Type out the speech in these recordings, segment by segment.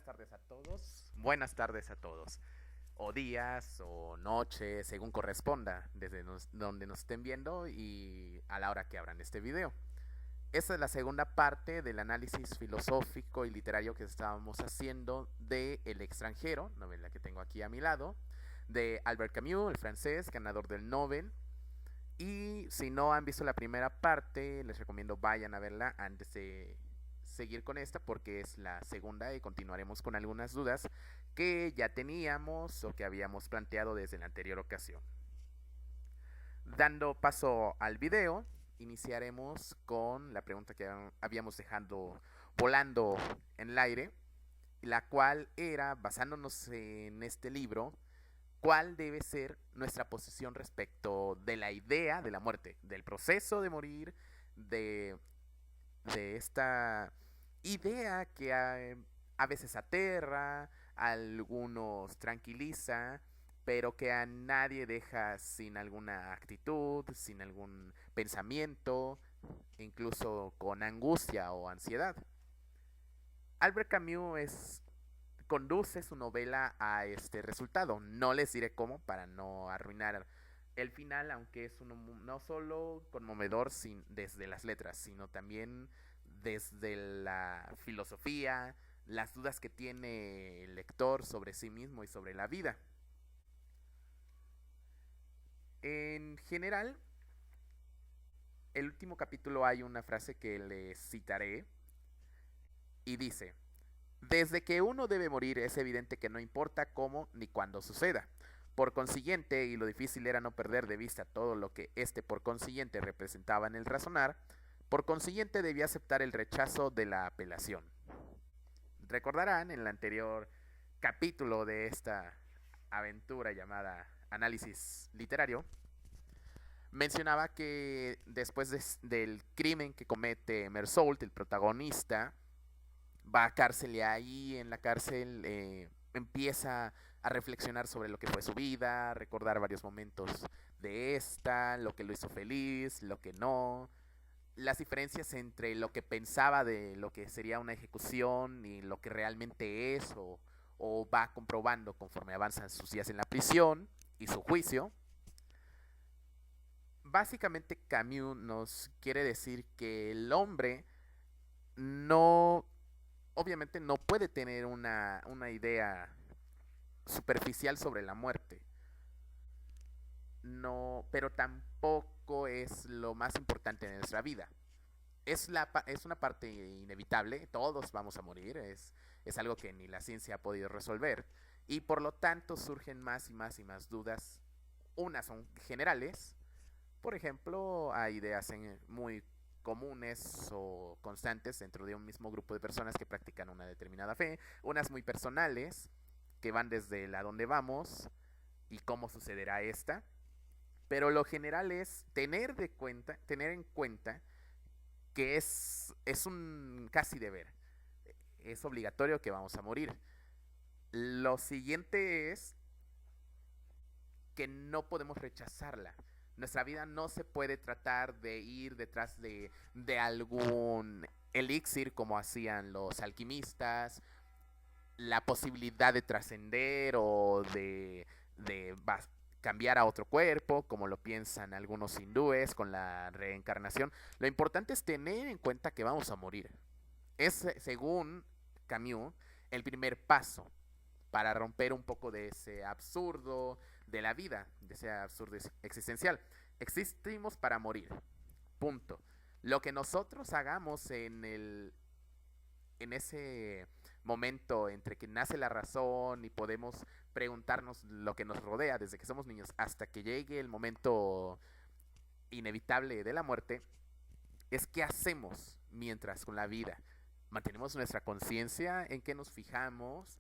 tardes a todos. Buenas tardes a todos. O días o noches, según corresponda, desde donde nos estén viendo y a la hora que abran este video. Esta es la segunda parte del análisis filosófico y literario que estábamos haciendo de El extranjero, novela que tengo aquí a mi lado, de Albert Camus, el francés, ganador del Nobel. Y si no han visto la primera parte, les recomiendo vayan a verla antes de seguir con esta porque es la segunda y continuaremos con algunas dudas que ya teníamos o que habíamos planteado desde la anterior ocasión. Dando paso al video, iniciaremos con la pregunta que habíamos dejado volando en el aire, la cual era, basándonos en este libro, cuál debe ser nuestra posición respecto de la idea de la muerte, del proceso de morir, de esta idea que a veces aterra, a algunos tranquiliza, pero que a nadie deja sin alguna actitud, sin algún pensamiento, incluso con angustia o ansiedad. Albert Camus conduce su novela a este resultado. No les diré cómo para no arruinar el final, aunque es uno no solo conmovedor desde las letras, sino también desde la filosofía, las dudas que tiene el lector sobre sí mismo y sobre la vida. En general, el último capítulo hay una frase que les citaré y dice: desde que uno debe morir es evidente que no importa cómo ni cuándo suceda. Por consiguiente, y lo difícil era no perder de vista todo lo que este por consiguiente representaba en el razonar, por consiguiente debía aceptar el rechazo de la apelación. Recordarán en el anterior capítulo de esta aventura llamada Análisis Literario, mencionaba que después del crimen que comete Mersault, el protagonista, va a cárcel y ahí en la cárcel empieza a reflexionar sobre lo que fue su vida, recordar varios momentos de esta, lo que lo hizo feliz, lo que no, las diferencias entre lo que pensaba de lo que sería una ejecución y lo que realmente es o va comprobando conforme avanzan sus días en la prisión y su juicio. Básicamente Camus nos quiere decir que el hombre no obviamente no puede tener una idea superficial sobre la muerte. No, pero tampoco es lo más importante de nuestra vida. Es una parte inevitable, todos vamos a morir, es algo que ni la ciencia ha podido resolver. Y por lo tanto surgen más y más y más dudas. Unas son generales, por ejemplo, hay ideas muy comunes o constantes dentro de un mismo grupo de personas que practican una determinada fe, unas muy personales que van desde el a dónde vamos y cómo sucederá esta, pero lo general es tener en cuenta que es un casi deber, es obligatorio que vamos a morir. Lo siguiente es que no podemos rechazarla. Nuestra vida no se puede tratar de ir detrás de algún elixir como hacían los alquimistas, la posibilidad de trascender o de cambiar a otro cuerpo, como lo piensan algunos hindúes con la reencarnación. Lo importante es tener en cuenta que vamos a morir. Es, según Camus, el primer paso para romper un poco de ese absurdo de la vida, de ese absurdo existencial. Existimos para morir. Punto. Lo que nosotros hagamos en ese momento entre que nace la razón y podemos preguntarnos lo que nos rodea desde que somos niños hasta que llegue el momento inevitable de la muerte, es qué hacemos mientras con la vida. Mantenemos nuestra conciencia, en qué nos fijamos,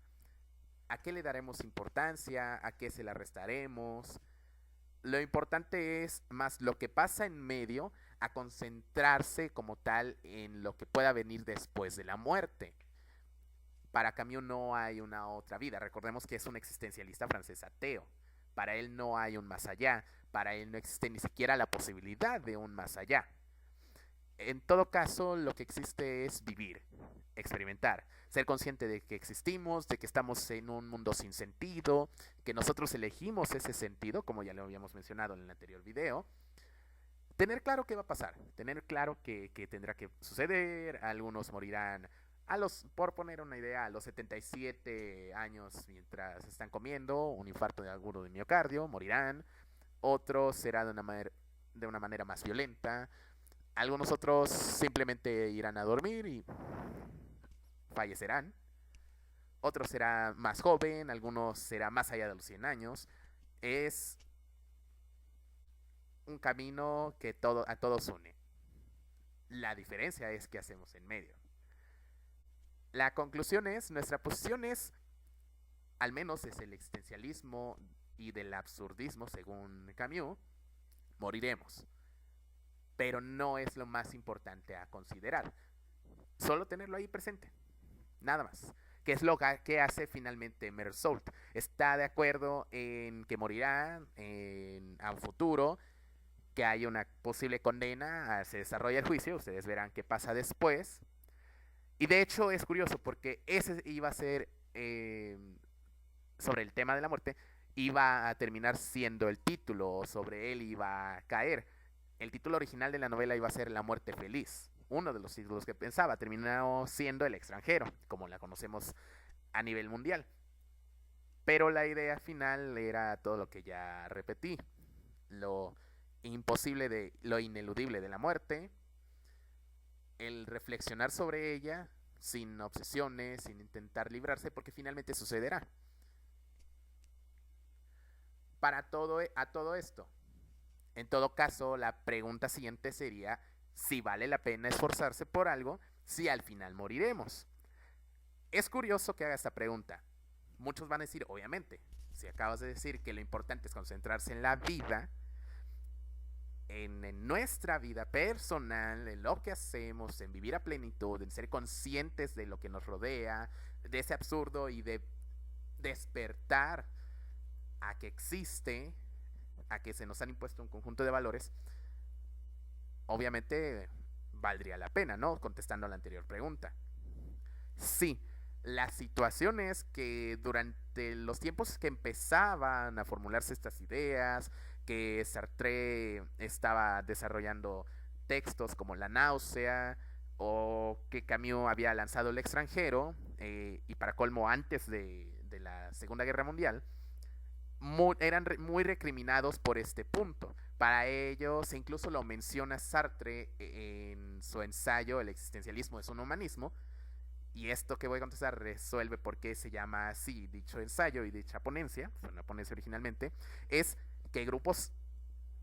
a qué le daremos importancia, a qué se la restaremos. Lo importante es más lo que pasa en medio a concentrarse como tal en lo que pueda venir después de la muerte. Para Camus no hay una otra vida. Recordemos que es un existencialista francés ateo. Para él no hay un más allá. Para él no existe ni siquiera la posibilidad de un más allá. En todo caso, lo que existe es vivir, experimentar, ser consciente de que existimos, de que estamos en un mundo sin sentido, que nosotros elegimos ese sentido, como ya lo habíamos mencionado en el anterior video. Tener claro qué va a pasar, tener claro que tendrá que suceder, algunos morirán por poner una idea, a los 77 años mientras están comiendo, un infarto de agudo de miocardio, morirán, otros será de una manera más violenta, algunos otros simplemente irán a dormir y fallecerán, otros será más joven, algunos será más allá de los 100 años. Es un camino que a todos une. La diferencia es qué hacemos en medio. La conclusión es, nuestra posición es, al menos desde el existencialismo y del absurdismo, según Camus, moriremos. Pero no es lo más importante a considerar. Solo tenerlo ahí presente. Nada más. ¿Qué es lo que hace finalmente Meursault? Está de acuerdo en que morirá a un futuro, que hay una posible condena, se desarrolla el juicio, ustedes verán qué pasa después. Y de hecho es curioso porque ese iba a ser, sobre el tema de la muerte, iba a terminar siendo el título, sobre él iba a caer. El título original de la novela iba a ser La muerte feliz. Uno de los títulos que pensaba terminó siendo El extranjero, como la conocemos a nivel mundial. Pero la idea final era todo lo que ya repetí. Lo imposible lo ineludible de la muerte, el reflexionar sobre ella sin obsesiones, sin intentar librarse, porque finalmente sucederá. A todo esto, en todo caso, la pregunta siguiente sería si vale la pena esforzarse por algo si al final moriremos. Es curioso que haga esta pregunta. Muchos van a decir, obviamente, si acabas de decir que lo importante es concentrarse en la vida, en nuestra vida personal, en lo que hacemos, en vivir a plenitud, en ser conscientes de lo que nos rodea, de ese absurdo y de despertar a que existe, a que se nos han impuesto un conjunto de valores, obviamente valdría la pena, ¿no? Contestando a la anterior pregunta. Sí, la situación es que durante los tiempos que empezaban a formularse estas ideas, que Sartre estaba desarrollando textos como La náusea, o que Camus había lanzado El extranjero, y para colmo antes de la Segunda Guerra Mundial, eran muy recriminados por este punto. Para ellos, incluso lo menciona Sartre en su ensayo El existencialismo es un humanismo, y esto que voy a contestar resuelve por qué se llama así dicho ensayo y dicha ponencia, fue una ponencia originalmente, es que grupos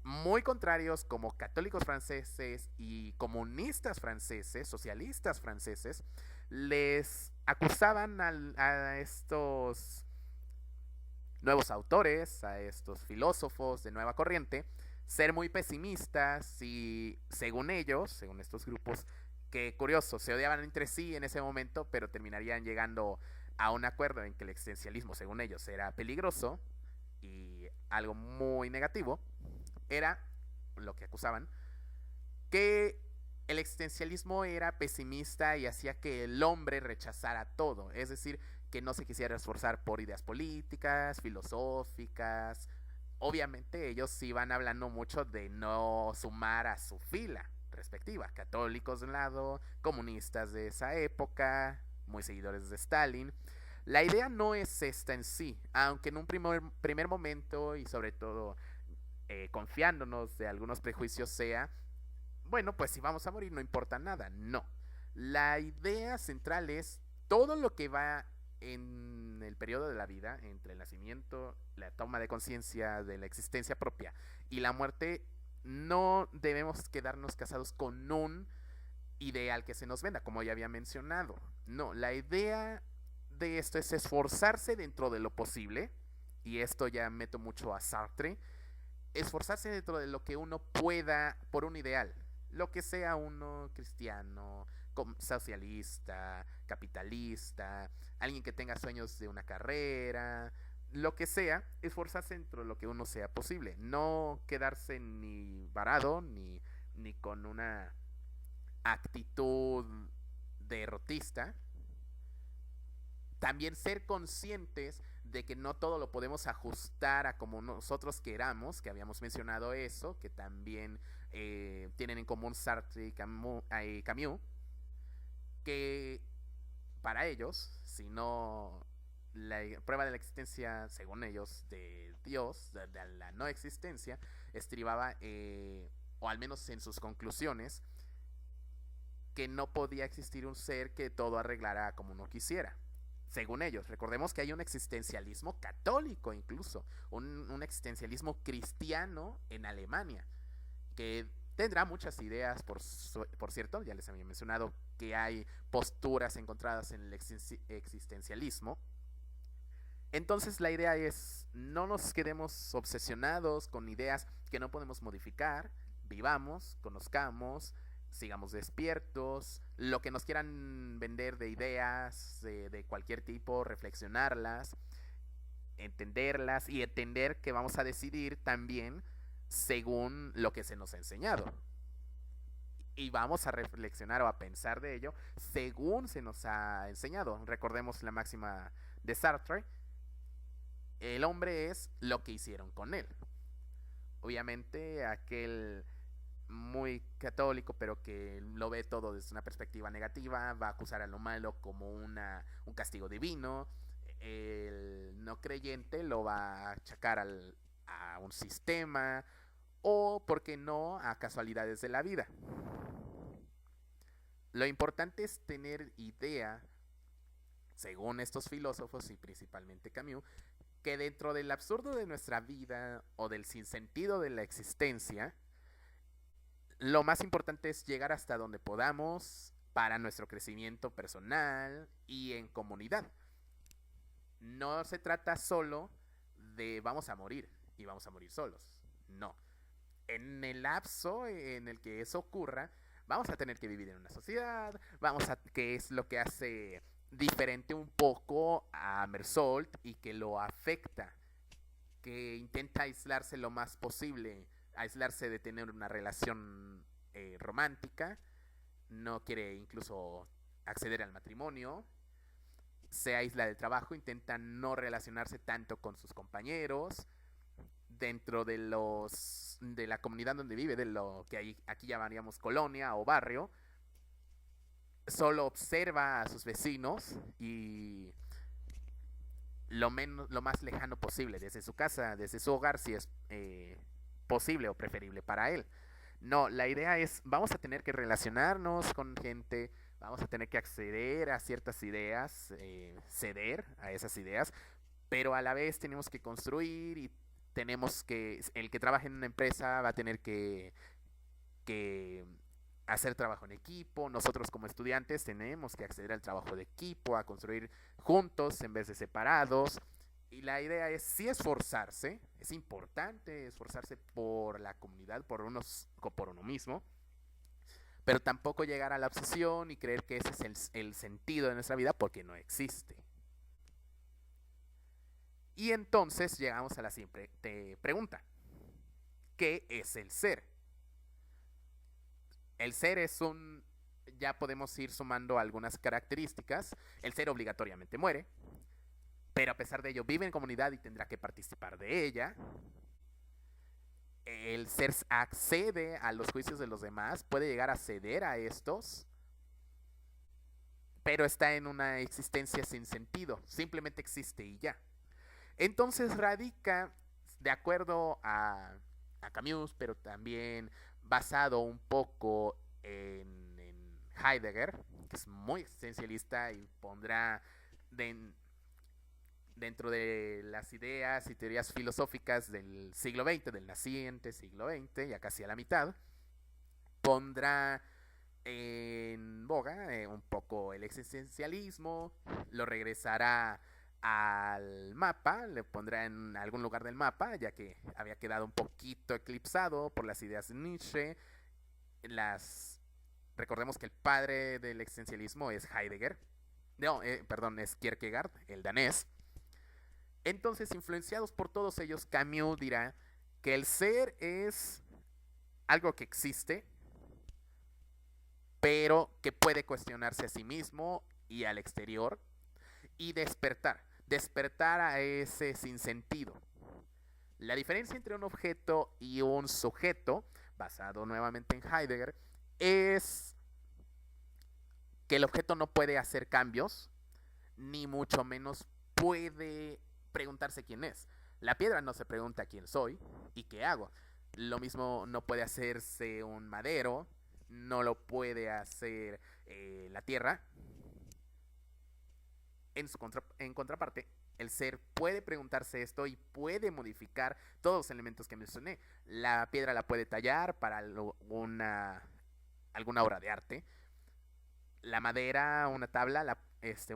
muy contrarios como católicos franceses y comunistas franceses, socialistas franceses, les acusaban a estos nuevos autores, a estos filósofos de nueva corriente, ser muy pesimistas y, según ellos, según estos grupos, que curioso, se odiaban entre sí en ese momento, pero terminarían llegando a un acuerdo en que el existencialismo, según ellos, era peligroso y algo muy negativo, era lo que acusaban, que el existencialismo era pesimista y hacía que el hombre rechazara todo, es decir, que no se quisiera esforzar por ideas políticas, filosóficas. Obviamente ellos iban hablando mucho de no sumar a su fila respectiva, católicos de un lado, comunistas de esa época, muy seguidores de Stalin. La idea no es esta en sí, aunque en un primer momento y sobre todo confiándonos de algunos prejuicios sea, bueno, pues si vamos a morir no importa nada. No. La idea central es todo lo que va en el periodo de la vida, entre el nacimiento, la toma de conciencia de la existencia propia y la muerte, no debemos quedarnos casados con un ideal que se nos venda, como ya había mencionado. No, la idea de esto es esforzarse dentro de lo posible, y esto ya meto mucho a Sartre, esforzarse dentro de lo que uno pueda por un ideal, lo que sea uno cristiano, socialista, capitalista, alguien que tenga sueños de una carrera, lo que sea, esforzarse dentro de lo que uno sea posible, no quedarse ni varado ni con una actitud derrotista, también ser conscientes de que no todo lo podemos ajustar a como nosotros queramos, que habíamos mencionado eso, que también tienen en común Sartre y Camus, que para ellos, si no la prueba de la existencia, según ellos, de Dios, de la no existencia, estribaba, o al menos en sus conclusiones, que no podía existir un ser que todo arreglara como uno quisiera. Según ellos, recordemos que hay un existencialismo católico incluso, un existencialismo cristiano en Alemania, que tendrá muchas ideas, por cierto, ya les había mencionado que hay posturas encontradas en el existencialismo. Entonces la idea es, no nos quedemos obsesionados con ideas que no podemos modificar, vivamos, conozcamos, sigamos despiertos, lo que nos quieran vender de ideas de cualquier tipo, reflexionarlas, entenderlas y entender que vamos a decidir también según lo que se nos ha enseñado. Y vamos a reflexionar o a pensar de ello según se nos ha enseñado. Recordemos la máxima de Sartre: el hombre es lo que hicieron con él. Obviamente aquel muy católico, pero que lo ve todo desde una perspectiva negativa, va a acusar a lo malo como un castigo divino. El no creyente lo va a achacar a un sistema o, por qué no, a casualidades de la vida. Lo importante es tener idea, según estos filósofos y principalmente Camus, que dentro del absurdo de nuestra vida o del sinsentido de la existencia, lo más importante es llegar hasta donde podamos para nuestro crecimiento personal y en comunidad. No se trata solo de vamos a morir y vamos a morir solos. No. En el lapso en el que eso ocurra, vamos a tener que vivir en una sociedad, que es lo que hace diferente un poco a Mersault y que lo afecta, que intenta aislarse lo más posible, aislarse de tener una relación romántica, no quiere incluso acceder al matrimonio, se aísla del trabajo, intenta no relacionarse tanto con sus compañeros, dentro de la comunidad donde vive, de lo que aquí llamaríamos colonia o barrio, solo observa a sus vecinos y lo más lejano posible, desde su casa, desde su hogar, si es posible o preferible para él. No, la idea es, vamos a tener que relacionarnos con gente, vamos a tener que acceder a ciertas ideas, ceder a esas ideas, pero a la vez tenemos que construir y el que trabaja en una empresa va a tener que hacer trabajo en equipo. Nosotros como estudiantes tenemos que acceder al trabajo de equipo, a construir juntos en vez de separados. Y la idea es sí esforzarse, es importante esforzarse por la comunidad, por uno mismo, pero tampoco llegar a la obsesión y creer que ese es el sentido de nuestra vida, porque no existe. Y entonces llegamos a la siguiente pregunta: ¿qué es el ser? El ser ya podemos ir sumando algunas características. El ser obligatoriamente muere, pero a pesar de ello vive en comunidad y tendrá que participar de ella. El ser accede a los juicios de los demás, puede llegar a ceder a estos, pero está en una existencia sin sentido, simplemente existe y ya. Entonces radica, de acuerdo a Camus, pero también basado un poco en Heidegger, que es muy existencialista y pondrá dentro de las ideas y teorías filosóficas del siglo XX, del naciente siglo XX, ya casi a la mitad, pondrá en boga un poco el existencialismo, lo regresará al mapa, le pondrá en algún lugar del mapa, ya que había quedado un poquito eclipsado por las ideas de Nietzsche. Recordemos que el padre del existencialismo es Heidegger, es Kierkegaard, el danés. Entonces, influenciados por todos ellos, Camus dirá que el ser es algo que existe, pero que puede cuestionarse a sí mismo y al exterior y despertar a ese sinsentido. La diferencia entre un objeto y un sujeto, basado nuevamente en Heidegger, es que el objeto no puede hacer cambios, ni mucho menos puede preguntarse quién es. La piedra no se pregunta quién soy y qué hago. Lo mismo no puede hacerse un madero, no lo puede hacer la tierra. En contraparte, el ser puede preguntarse esto y puede modificar todos los elementos que mencioné. La piedra la puede tallar para alguna obra de arte. La madera, una tabla,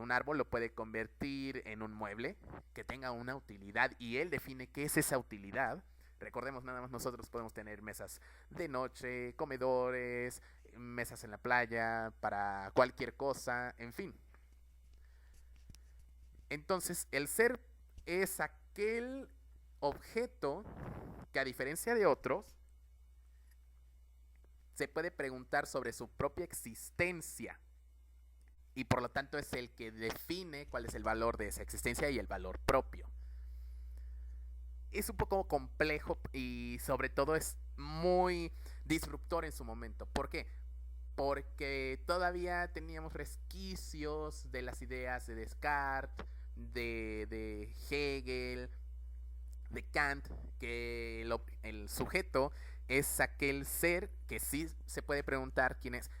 un árbol lo puede convertir en un mueble que tenga una utilidad y él define qué es esa utilidad. Recordemos, nada más nosotros podemos tener mesas de noche, comedores, mesas en la playa, para cualquier cosa, en fin. Entonces, el ser es aquel objeto que, a diferencia de otros, se puede preguntar sobre su propia existencia y por lo tanto es el que define cuál es el valor de esa existencia y el valor propio. Es un poco complejo y sobre todo es muy disruptor en su momento. ¿Por qué? Porque todavía teníamos resquicios de las ideas de Descartes, de Hegel, de Kant, que el sujeto es aquel ser que sí se puede preguntar quién es,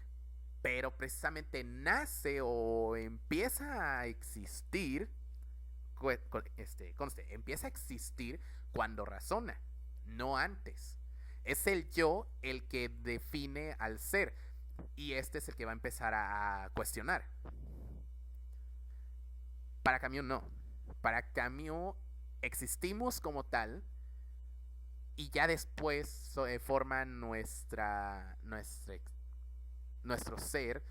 pero precisamente nace o empieza a existir, empieza a existir cuando razona, no antes. Es el yo el que define al ser y este es el que va a empezar a cuestionar. Para Camus no. Para Camus existimos como tal y ya después forma nuestro ser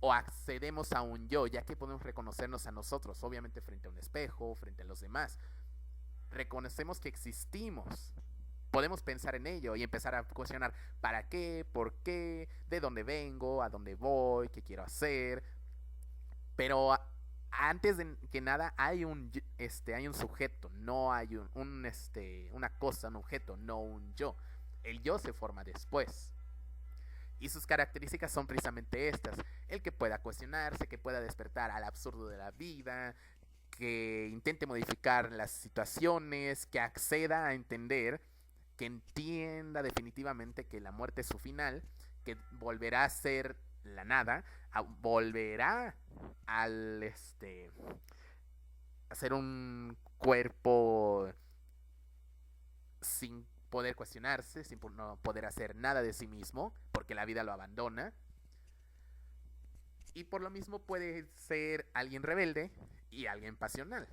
o accedemos a un yo, ya que podemos reconocernos a nosotros, obviamente frente a un espejo, frente a los demás. Reconocemos que existimos. Podemos pensar en ello y empezar a cuestionar ¿para qué? ¿Por qué? ¿De dónde vengo? ¿A dónde voy? ¿Qué quiero hacer? Pero antes de que nada hay un sujeto, no hay una cosa, un objeto, no un yo. El yo se forma después. Y sus características son precisamente estas: el que pueda cuestionarse, que pueda despertar al absurdo de la vida, que intente modificar las situaciones, que acceda a entender, que entienda definitivamente que la muerte es su final, que volverá a ser la nada, volverá al a ser un cuerpo sin poder cuestionarse, sin no poder hacer nada de sí mismo, porque la vida lo abandona. Y por lo mismo puede ser alguien rebelde y alguien pasional.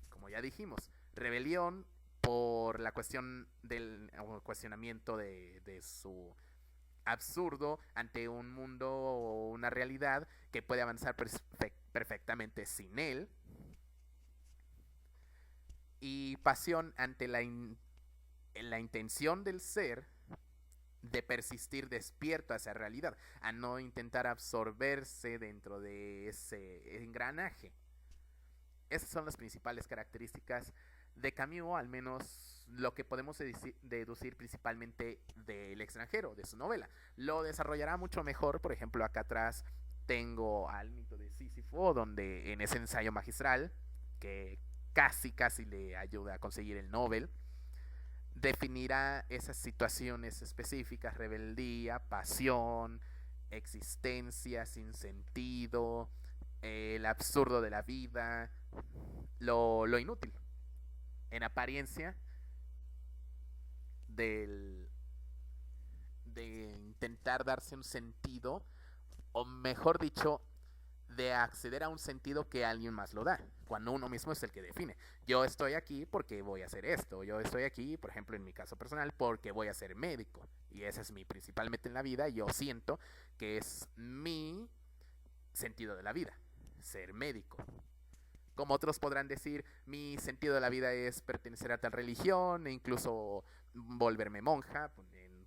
Como ya dijimos, rebelión por la cuestión del cuestionamiento de su absurdo ante un mundo o una realidad que puede avanzar perfectamente sin él. Y pasión ante la intención del ser de persistir despierto a esa realidad, a no intentar absorberse dentro de ese engranaje. Esas son las principales características de Camus, al menos lo que podemos deducir principalmente del extranjero, de su novela. Lo desarrollará mucho mejor, por ejemplo, acá atrás tengo al mito de Sísifo, donde en ese ensayo magistral, que casi le ayuda a conseguir el Nobel, definirá esas situaciones específicas: rebeldía, pasión, existencia sin sentido, el absurdo de la vida, lo inútil, en apariencia, de intentar darse un sentido, o mejor dicho, de acceder a un sentido que alguien más lo da, cuando uno mismo es el que define. Yo estoy aquí porque voy a hacer esto. Yo estoy aquí, por ejemplo, en mi caso personal, porque voy a ser médico. Y ese es principalmente en la vida. Yo siento que es mi sentido de la vida, ser médico. Como otros podrán decir, mi sentido de la vida es pertenecer a tal religión, e incluso volverme monja,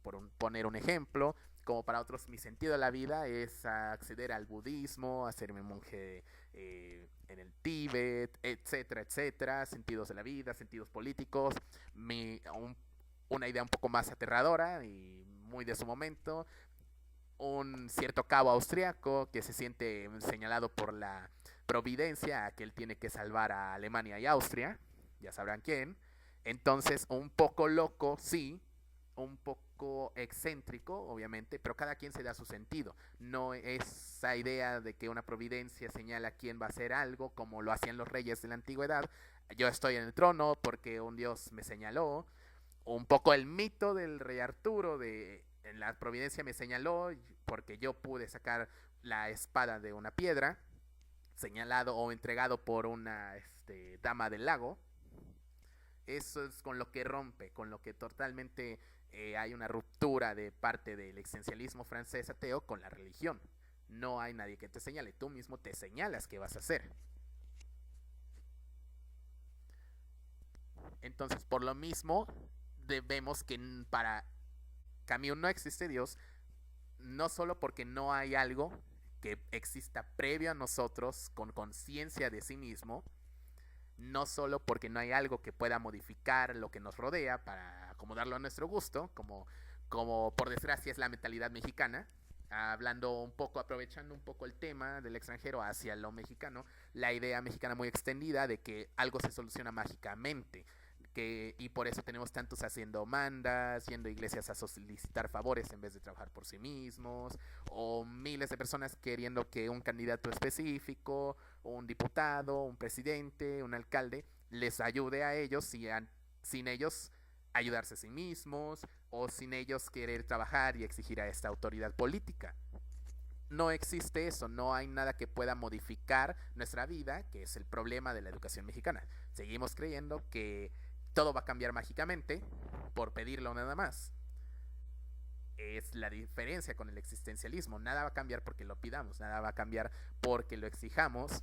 por poner un ejemplo. como para otros mi sentido de la vida es acceder al budismo, hacerme monje en el Tíbet, etcétera, etcétera, sentidos de la vida, sentidos políticos, mi, un, una idea un poco más aterradora y muy de su momento, un cierto cabo austriaco que se siente señalado por la providencia a que él tiene que salvar a Alemania y Austria, ya sabrán quién. Entonces, un poco loco, sí, un poco excéntrico, obviamente, pero cada quien se da su sentido. No es esa idea de que una providencia señala quién va a hacer algo, como lo hacían los reyes de la antigüedad. Yo estoy en el trono porque un dios me señaló. Un poco el mito del rey Arturo de en la providencia me señaló porque yo pude sacar la espada de una piedra, señalado o entregado por una dama del lago. Eso es con lo que rompe, con lo que totalmente hay una ruptura de parte del existencialismo francés ateo con la religión. No hay nadie que te señale, tú mismo te señalas qué vas a hacer. Entonces, por lo mismo, debemos que para Camus no existe Dios, no solo porque no hay algo que exista previo a nosotros con conciencia de sí mismo, no solo porque no hay algo que pueda modificar lo que nos rodea para acomodarlo a nuestro gusto, como por desgracia es la mentalidad mexicana, hablando un poco, aprovechando un poco el tema del extranjero hacia lo mexicano, la idea mexicana muy extendida de que algo se soluciona mágicamente. Y por eso tenemos tantos haciendo mandas, yendo a iglesias a solicitar favores en vez de trabajar por sí mismos, o miles de personas queriendo que un candidato específico, un diputado, un presidente, un alcalde, les ayude a ellos sin ellos ayudarse a sí mismos, o sin ellos querer trabajar y exigir a esta autoridad política. No existe eso, no hay nada que pueda modificar nuestra vida, que es el problema de la educación mexicana. Seguimos creyendo que todo va a cambiar mágicamente por pedirlo nada más. Es la diferencia con el existencialismo. Nada va a cambiar porque lo pidamos, nada va a cambiar porque lo exijamos.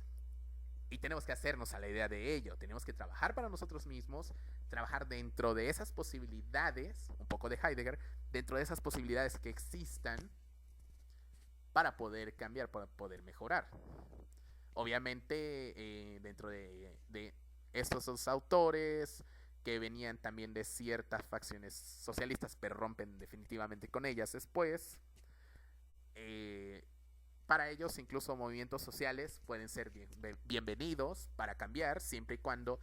Y tenemos que hacernos a la idea de ello. Tenemos que trabajar para nosotros mismos, trabajar dentro de esas posibilidades, un poco de Heidegger, dentro de esas posibilidades que existan para poder cambiar, para poder mejorar. Obviamente, dentro de estos dos autores que venían también de ciertas facciones socialistas, pero rompen definitivamente con ellas después. Para ellos, incluso movimientos sociales pueden ser bienvenidos para cambiar, siempre y cuando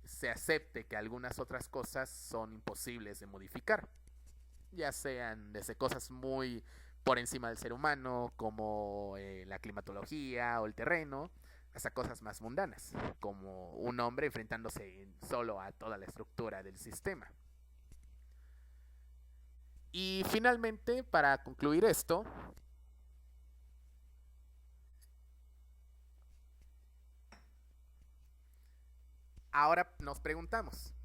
se acepte que algunas otras cosas son imposibles de modificar, ya sean desde cosas muy por encima del ser humano, como la climatología o el terreno, hasta cosas más mundanas, como un hombre enfrentándose solo a toda la estructura del sistema. Y finalmente, para concluir esto, ahora nos preguntamos,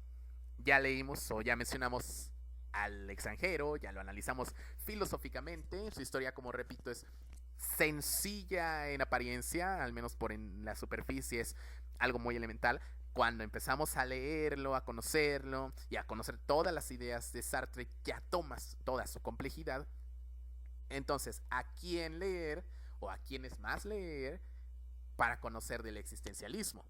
ya leímos o ya mencionamos al extranjero, ya lo analizamos filosóficamente, su historia, como repito, es sencilla en apariencia, al menos por en la superficie es algo muy elemental. Cuando empezamos a leerlo, a conocerlo y a conocer todas las ideas de Sartre, ya tomas toda su complejidad. Entonces, ¿a quién leer o a quién es más leer para conocer del existencialismo?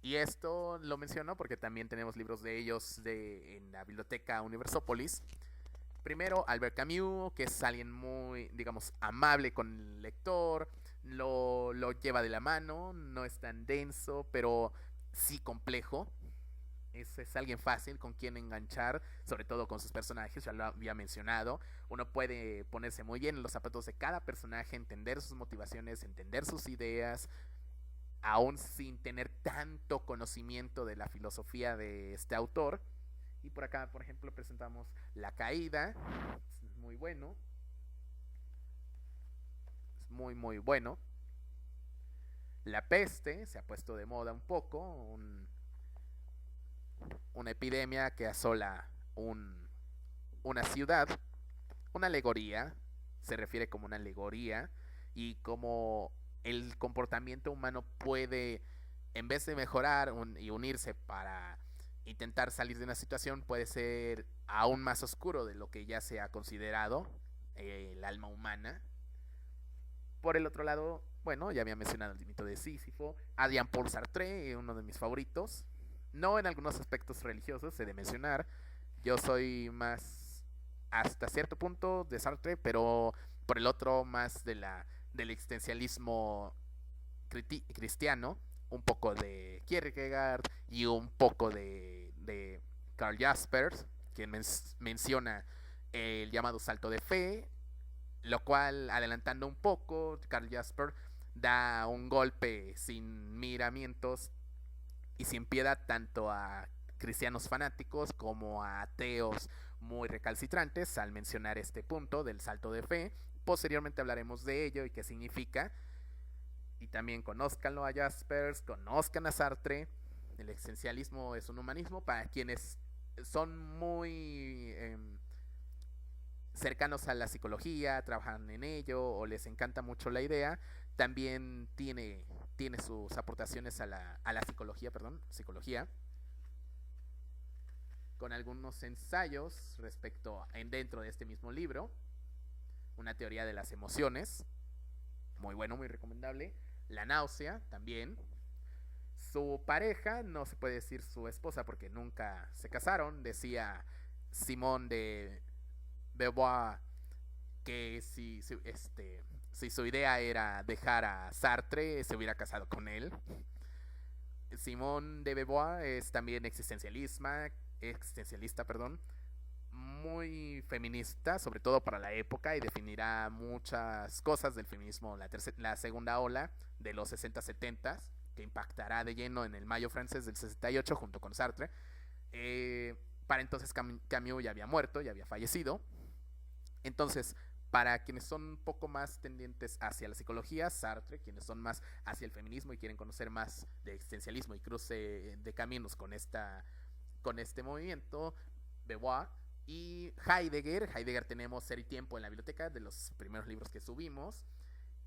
Y esto lo menciono porque también tenemos libros de ellos en la biblioteca Universopolis. Primero, Albert Camus, que es alguien muy, digamos, amable con el lector, lo lleva de la mano, no es tan denso, pero sí complejo. Es alguien fácil con quien enganchar, sobre todo con sus personajes, ya lo había mencionado. Uno puede ponerse muy bien en los zapatos de cada personaje, entender sus motivaciones, entender sus ideas, aún sin tener tanto conocimiento de la filosofía de este autor. Y por acá, por ejemplo, presentamos La Caída, es muy bueno, es muy muy bueno. La Peste se ha puesto de moda un poco, una epidemia que asola una ciudad, una alegoría, se refiere como una alegoría, y como el comportamiento humano puede, en vez de mejorar y unirse para intentar salir de una situación puede ser aún más oscuro de lo que ya se ha considerado el alma humana. Por el otro lado, bueno, ya había mencionado el mito de Sísifo, Adrien Paul Sartre, uno de mis favoritos. No en algunos aspectos religiosos, he de mencionar. Yo soy más, hasta cierto punto, de Sartre, pero por el otro más del existencialismo cristiano, un poco de Kierkegaard y un poco de Karl Jaspers, quien menciona el llamado salto de fe, lo cual, adelantando un poco, Karl Jasper da un golpe sin miramientos y sin piedad tanto a cristianos fanáticos como a ateos muy recalcitrantes al mencionar este punto del salto de fe. Posteriormente hablaremos de ello y qué significa. Y también conózcanlo a Jaspers, conozcan a Sartre. El existencialismo es un humanismo para quienes son muy cercanos a la psicología, trabajan en ello o les encanta mucho la idea. También tiene sus aportaciones a la psicología, con algunos ensayos respecto dentro de este mismo libro, una teoría de las emociones, muy bueno, muy recomendable. La náusea también. Su pareja, no se puede decir su esposa porque nunca se casaron, decía Simone de Beauvoir que si su idea era dejar a Sartre, se hubiera casado con él. Simone de Beauvoir es también existencialista, muy feminista, sobre todo para la época, y definirá muchas cosas del feminismo, la segunda ola de los 60-70, que impactará de lleno en el Mayo francés del 68 junto con Sartre. Para entonces Camus ya había muerto, ya había fallecido. Entonces, para quienes son un poco más tendientes hacia la psicología, Sartre, quienes son más hacia el feminismo y quieren conocer más de existencialismo y cruce de caminos con este movimiento, Beauvoir. Y Heidegger tenemos Ser y Tiempo en la biblioteca, de los primeros libros que subimos.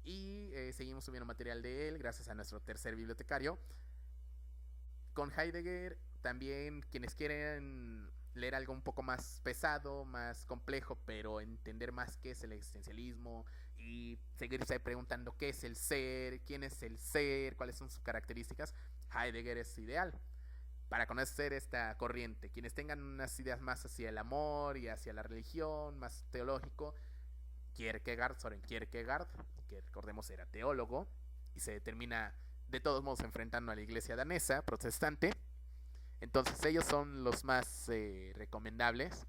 Y seguimos subiendo material de él gracias a nuestro tercer bibliotecario. Con Heidegger también, quienes quieren leer algo un poco más pesado, más complejo, pero entender más qué es el existencialismo y seguirse preguntando qué es el ser, quién es el ser, cuáles son sus características, Heidegger es ideal para conocer esta corriente. Quienes tengan unas ideas más hacia el amor y hacia la religión, más teológico, Soren Kierkegaard, que recordemos era teólogo y se termina de todos modos enfrentando a la iglesia danesa protestante. Entonces ellos son los más recomendables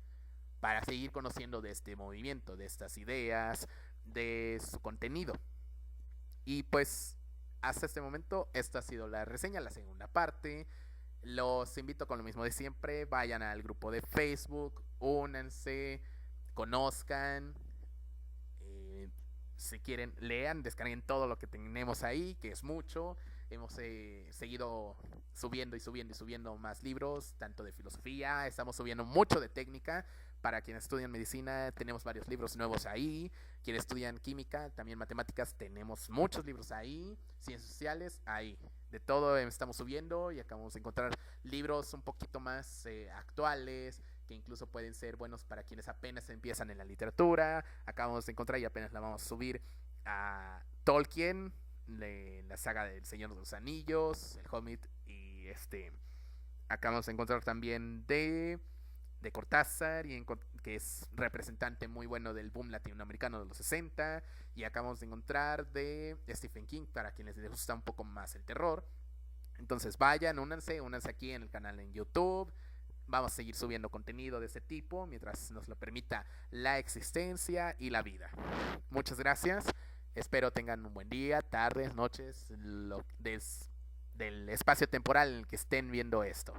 para seguir conociendo de este movimiento, de estas ideas, de su contenido. Y pues hasta este momento esta ha sido la reseña, la segunda parte. Los invito con lo mismo de siempre, vayan al grupo de Facebook, únanse, conozcan, si quieren lean, descarguen todo lo que tenemos ahí, que es mucho. Hemos seguido subiendo más libros, tanto de filosofía, estamos subiendo mucho de técnica. Para quienes estudian medicina, tenemos varios libros nuevos ahí. Quienes estudian química, también matemáticas, tenemos muchos libros ahí. Ciencias sociales, ahí. De todo estamos subiendo y acabamos de encontrar libros un poquito más actuales, que incluso pueden ser buenos para quienes apenas empiezan en la literatura. Acabamos de encontrar y apenas la vamos a subir a Tolkien, de la saga del Señor de los Anillos, el Hobbit, y acabamos de encontrar también de Cortázar, que es representante muy bueno del boom latinoamericano de los 60, y acabamos de encontrar de Stephen King, para quienes les gusta un poco más el terror. Entonces vayan, únanse aquí en el canal en YouTube. Vamos a seguir subiendo contenido de ese tipo mientras nos lo permita la existencia y la vida. Muchas gracias. Espero tengan un buen día, tardes, noches, del espacio temporal en el que estén viendo esto.